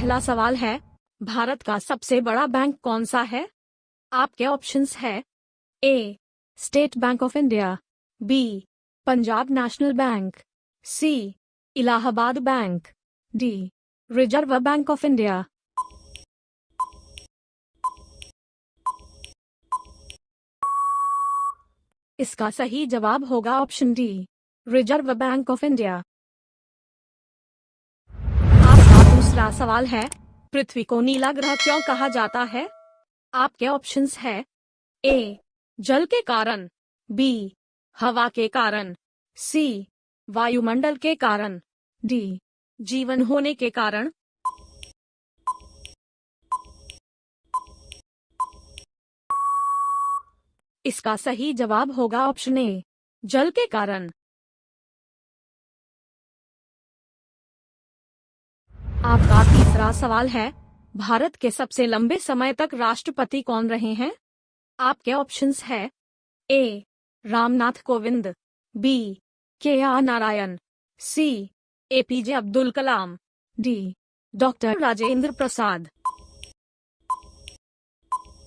पहला सवाल है, भारत का सबसे बड़ा बैंक कौन सा है? आपके ऑप्शंस है A. State Bank of India, B. Punjab National Bank, C. Allahabad Bank, D. Reserve Bank of India. इसका सही जवाब होगा option D, Reserve Bank of India. आपका दूसरा सवाल है, पृथ्वी को नीला ग्रह क्यों कहा जाता है? आपके ऑप्शंस है ए. जल के कारण, बी. हवा के कारण, सी. वायुमंडल के कारण, डी. जीवन होने के कारण। इसका सही जवाब होगा ऑप्शन ए, जल के कारण। आपका तीसरा सवाल है, भारत के सबसे लंबे समय तक राष्ट्रपति कौन रहे हैं? आपके ऑप्शंस है A. Ramnath Kovind, B. K R Narayan, C. APJ Abdul Kalam, D. Doctor Rajendra Prasad.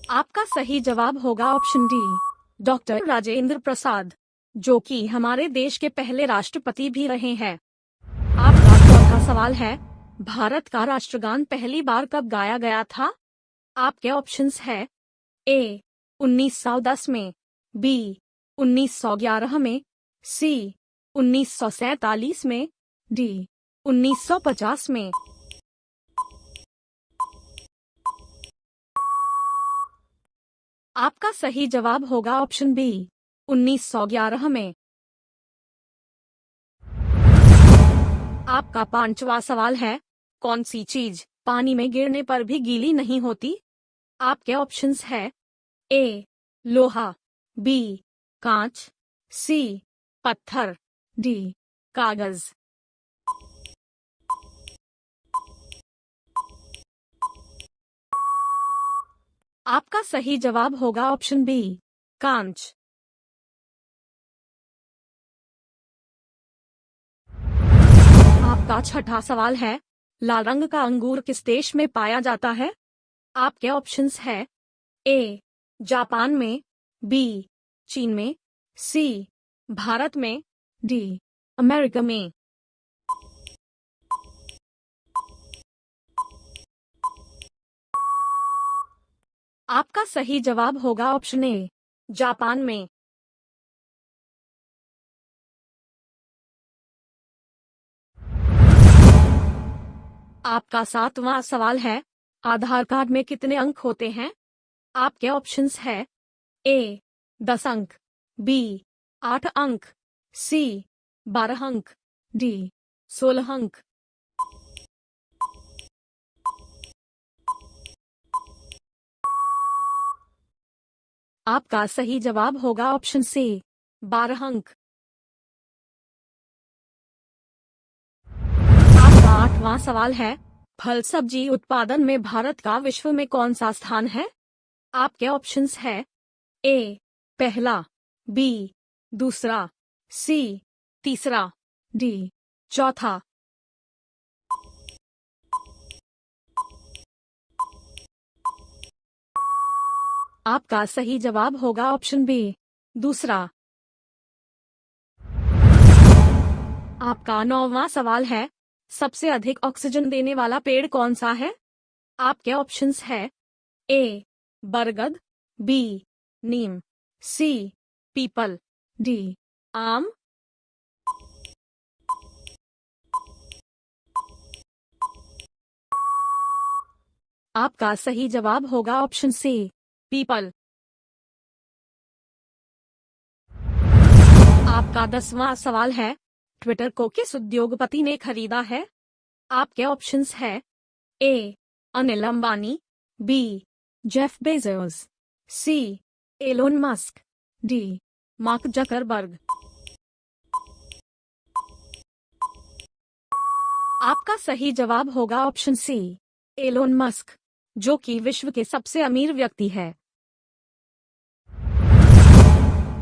आपका सही जवाब होगा option D, doctor Rajendra Prasad, जो कि हमारे देश के पहले राष्ट्रपति भी रहे हैं। आपका चौथा सवाल है, भारत का राष्ट्रगान पहली बार कब गाया गया था? आपके ऑप्शंस है ए. 1910 में, बी. 1911 में, सी. 1947 में, डी. 1950 में। आपका सही जवाब होगा ऑप्शन बी, 1911 में। आपका पांचवा सवाल है, कौन सी चीज पानी में गिरने पर भी गीली नहीं होती? आपके ऑप्शंस है ए. लोहा, बी. कांच, सी. पत्थर, डी. कागज। आपका सही जवाब होगा ऑप्शन बी, कांच। आपका छठा सवाल है, लाल रंग का अंगूर किस देश में पाया जाता है? आपके ऑप्शंस है ए. जापान में, बी. चीन में, सी. भारत में, डी. अमेरिका में। आपका सही जवाब होगा ऑप्शन ए, जापान में। आपका सातवां सवाल है, आधार कार्ड में कितने अंक होते हैं? आपके ऑप्शंस है ए. 10 अंक, बी. 8 अंक, सी. 12 अंक, डी. 16 अंक। आपका सही जवाब होगा ऑप्शन सी, 12 अंक। आपका आठवां सवाल है, फल सब्जी उत्पादन में भारत का विश्व में कौन सा स्थान है? आपके ऑप्शंस है ए. पहला, बी. दूसरा, सी. तीसरा, डी. चौथा। आपका सही जवाब होगा ऑप्शन बी, दूसरा। आपका नौवां सवाल है, सबसे अधिक ऑक्सीजन देने वाला पेड़ कौन सा है? आपके ऑप्शंस है ए. बरगद, बी. नीम, सी. पीपल, डी. आम। आपका सही जवाब होगा ऑप्शन सी, पीपल। आपका 10वां सवाल है, ट्विटर को किस उद्योगपति ने खरीदा है? आपके ऑप्शंस है A. Anil Ambani, B. Jeff Bezos, C. Elon Musk, D. Mark Zuckerberg. आपका सही जवाब होगा ऑप्शन सी, एलोन मस्क, जो कि विश्व के सबसे अमीर व्यक्ति है।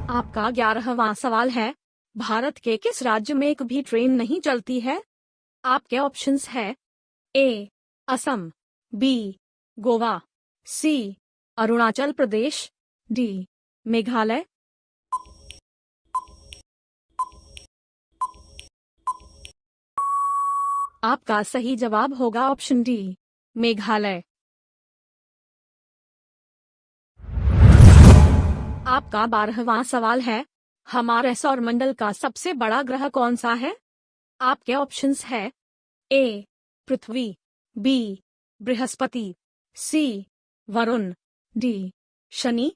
आपका 11वां सवाल है, भारत के किस राज्य में एक भी ट्रेन नहीं चलती है? आपके ऑप्शंस है ए. असम, बी गोवा, सी अरुणाचल प्रदेश, डी मेघालय। आपका सही जवाब होगा ऑप्शन डी मेघालय। आपका 12वां सवाल है, हमारे सौरमंडल का सबसे बड़ा ग्रह कौन सा है? आपके ऑप्शंस है ए पृथ्वी, बी बृहस्पति, सी वरुण, डी शनि।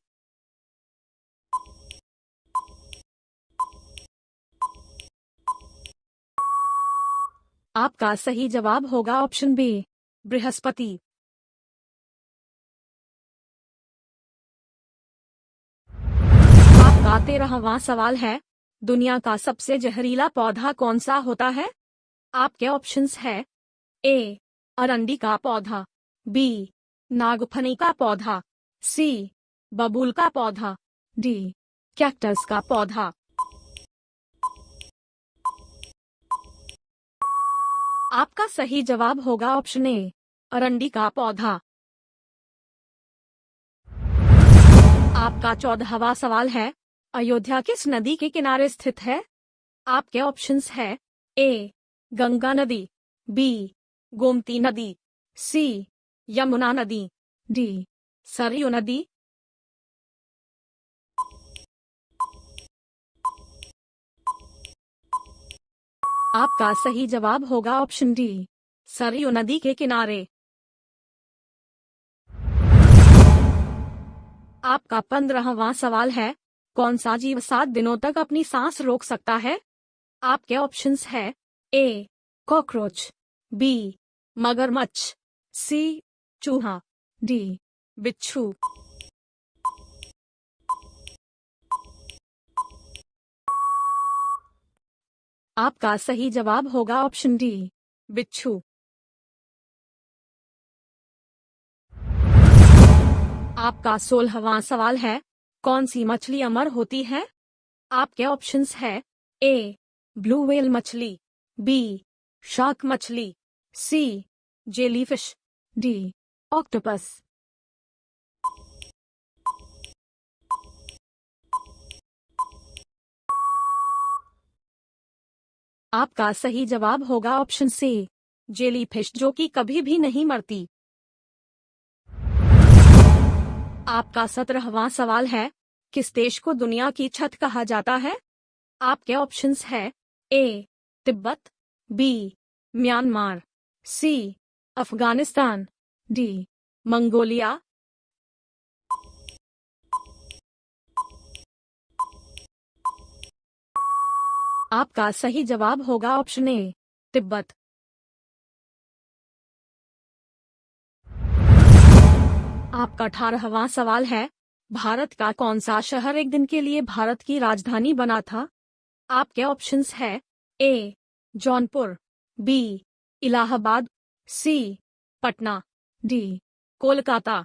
आपका सही जवाब होगा ऑप्शन बी बृहस्पति। आपका 13वां सवाल है, दुनिया का सबसे जहरीला पौधा कौन सा होता है? आपके ऑप्शंस है ए अरंडी का पौधा, बी नागफनी का पौधा, सी बबूल का पौधा, डी कैक्टस का पौधा। आपका सही जवाब होगा ऑप्शन ए अरंडी का पौधा। आपका 14वां सवाल है, अयोध्या किस नदी के किनारे स्थित है? आपके ऑप्शंस है ए गंगा नदी, बी गोमती नदी, सी यमुना नदी, डी सरयू नदी। आपका सही जवाब होगा ऑप्शन डी सरयू नदी के किनारे। आपका 15वां सवाल है, कौन सा जीव 7 दिनों तक अपनी सांस रोक सकता है? आपके ऑप्शंस है ए कॉकरोच, बी मगरमच्छ, सी चूहा, डी बिच्छू। आपका सही जवाब होगा ऑप्शन डी बिच्छू। आपका 16वां सवाल है, कौन सी मछली अमर होती है? आपके ऑप्शंस है ए ब्लू व्हेल मछली, बी शार्क मछली, सी जेलीफिश, डी ऑक्टोपस। आपका सही जवाब होगा ऑप्शन सी जेलीफिश, जो कि कभी भी नहीं मरती। आपका 17वां सवाल है, किस देश को दुनिया की छत कहा जाता है? आपके ऑप्शंस है ए तिब्बत, बी म्यांमार, सी अफगानिस्तान, डी मंगोलिया। आपका सही जवाब होगा ऑप्शन ए तिब्बत। आपका 18वां सवाल है, भारत का कौन सा शहर एक दिन के लिए भारत की राजधानी बना था? आपके ऑप्शंस है ए जौनपुर, बी इलाहाबाद, सी पटना, डी कोलकाता।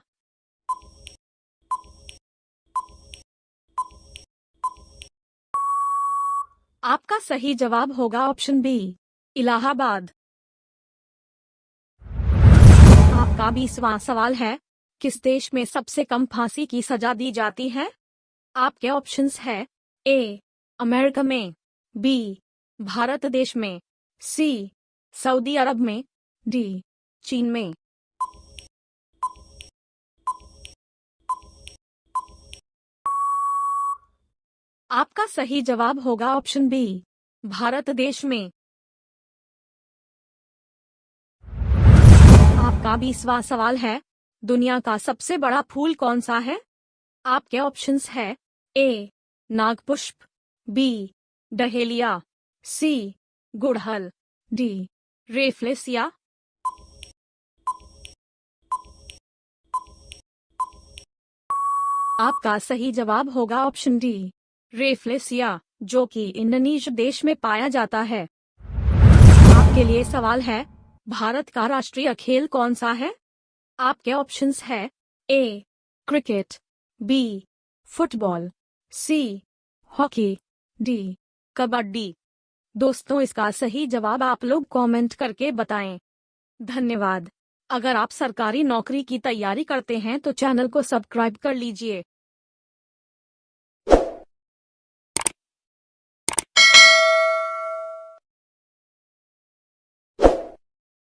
आपका सही जवाब होगा ऑप्शन बी इलाहाबाद। आपका 20वां सवाल है, किस देश में सबसे कम फांसी की सजा दी जाती है? आपके ऑप्शंस है ए अमेरिका में, बी भारत देश में, सी सऊदी अरब में, डी चीन में। आपका सही जवाब होगा ऑप्शन बी भारत देश में। आपका 20वां सवाल है, दुनिया का सबसे बड़ा फूल कौन सा है? आपके ऑप्शंस है ए नागपुष्प, बी डहेलिया, सी गुड़हल, डी रेफ्लेसिया। आपका सही जवाब होगा ऑप्शन डी रेफ्लेसिया, जो कि इंडोनेशिया देश में पाया जाता है। आपके लिए सवाल है, भारत का राष्ट्रीय खेल कौन सा है? आपके ऑप्शंस है A cricket, B football, C hockey, D kabaddi. दोस्तों, इसका सही जवाब आप लोग कमेंट करके बताएं। धन्यवाद। अगर आप सरकारी नौकरी की तैयारी करते हैं तो चैनल को सब्सक्राइब कर लीजिए।